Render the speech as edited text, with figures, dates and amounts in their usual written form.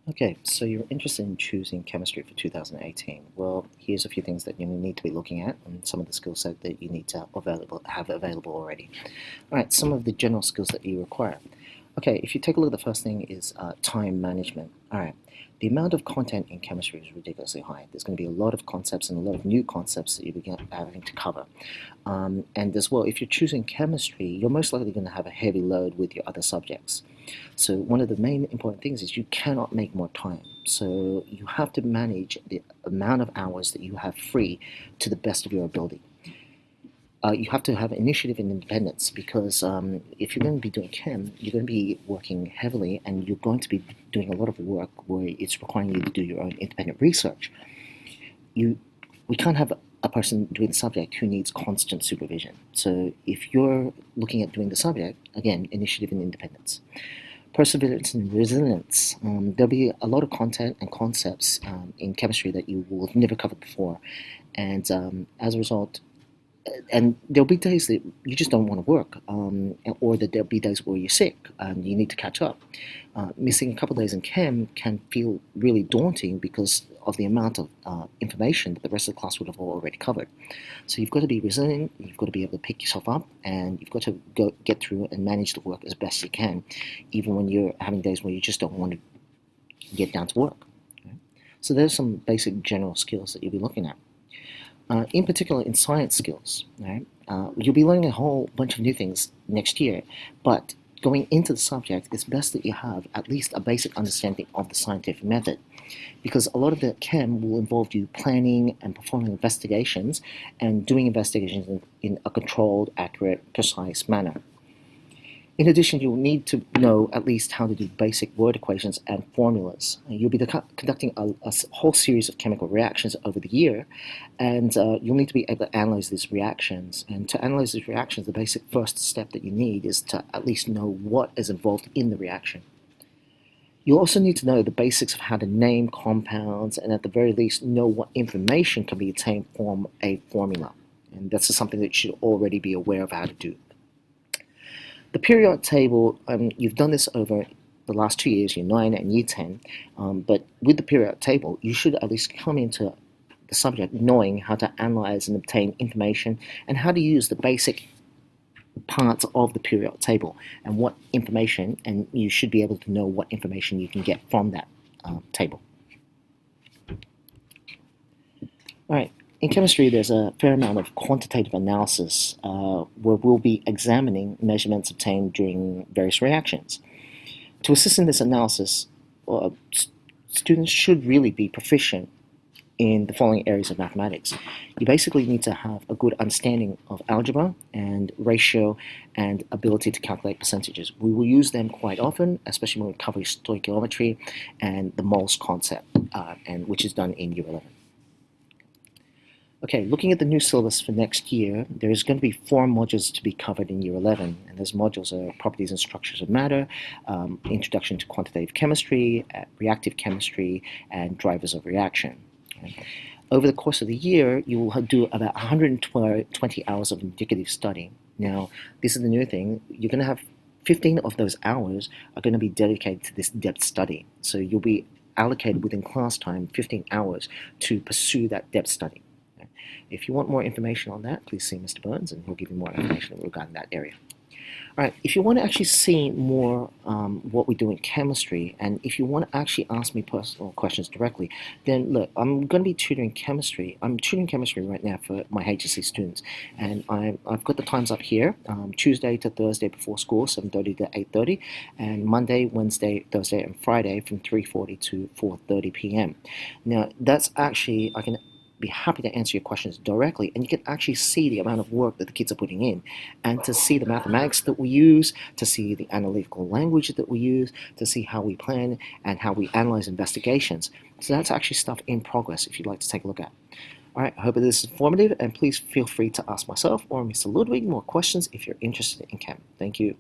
Okay, so you're interested in choosing chemistry for 2018. Well, here's a few things that you need to be looking at and some of the skill set that you need to have available already. All right, some of the general skills that you require. Okay, if you take a look, the first thing is time management. All right, the amount of content in chemistry is ridiculously high. There's going to be a lot of concepts and a lot of new concepts that you're having to cover. And as well, if you're choosing chemistry, you're most likely going to have a heavy load with your other subjects. So one of the main important things is you cannot make more time. So you have to manage the amount of hours that you have free to the best of your ability. You have to have initiative and independence because if you're going to be doing chem, you're going to be working heavily and you're going to be doing a lot of work where it's requiring you to do your own independent research. We can't have a person doing the subject who needs constant supervision. So if you're looking at doing the subject, again, initiative and independence. Perseverance and resilience. There'll be a lot of content and concepts in chemistry that you will have never covered before. And as a result, and there'll be days that you just don't want to work, or that there'll be days where you're sick and you need to catch up. Missing a couple of days in chem can feel really daunting because of the amount of information that the rest of the class would have already covered. So you've got to be resilient, you've got to be able to pick yourself up, and you've got to get through and manage the work as best you can, even when you're having days where you just don't want to get down to work. Okay? So there's some basic general skills that you'll be looking at. In particular, in science skills, right? You'll be learning a whole bunch of new things next year, but going into the subject, it's best that you have at least a basic understanding of the scientific method, because a lot of the chem will involve you planning and performing investigations and doing investigations in a controlled, accurate, precise manner. In addition, you'll need to know at least how to do basic word equations and formulas. You'll be conducting a whole series of chemical reactions over the year, and you'll need to be able to analyze these reactions. And to analyze these reactions, the basic first step that you need is to at least know what is involved in the reaction. You'll also need to know the basics of how to name compounds, and at the very least, know what information can be obtained from a formula. And that's something that you should already be aware of how to do. The periodic table, you've done this over the last 2 years, year 9 and year 10, but with the periodic table, you should at least come into the subject knowing how to analyze and obtain information and how to use the basic parts of the periodic table and what information, and you should be able to know what information you can get from that table. All right. In chemistry, there's a fair amount of quantitative analysis where we'll be examining measurements obtained during various reactions. To assist in this analysis, students should really be proficient in the following areas of mathematics. You basically need to have a good understanding of algebra and ratio and ability to calculate percentages. We will use them quite often, especially when we cover stoichiometry and the moles concept, which is done in year 11. Okay, looking at the new syllabus for next year, there's going to be 4 modules to be covered in year 11, and those modules are properties and structures of matter, introduction to quantitative chemistry, reactive chemistry, and drivers of reaction. Okay. Over the course of the year, you will do about 120 hours of indicative study. Now, this is the new thing. You're going to have 15 of those hours are going to be dedicated to this depth study. So you'll be allocated within class time 15 hours to pursue that depth study. If you want more information on that, please see Mr. Burns and he'll give you more information regarding that area. All right, if you want to actually see more what we do in chemistry, and if you want to actually ask me personal questions directly, then look, I'm going to be tutoring chemistry. I'm tutoring chemistry right now for my HSC students, and I've got the times up here, Tuesday to Thursday before school, 7:30 to 8:30, and Monday, Wednesday, Thursday, and Friday from 3:40 to 4:30 p.m. Now, that's actually, I can be happy to answer your questions directly, and you can actually see the amount of work that the kids are putting in, and to see the mathematics that we use, to see the analytical language that we use, to see how we plan and how we analyze investigations. So that's actually stuff in progress if you'd like to take a look at. All right, I hope this is informative, and please feel free to ask myself or Mr. Ludwig more questions if you're interested in chem. Thank you.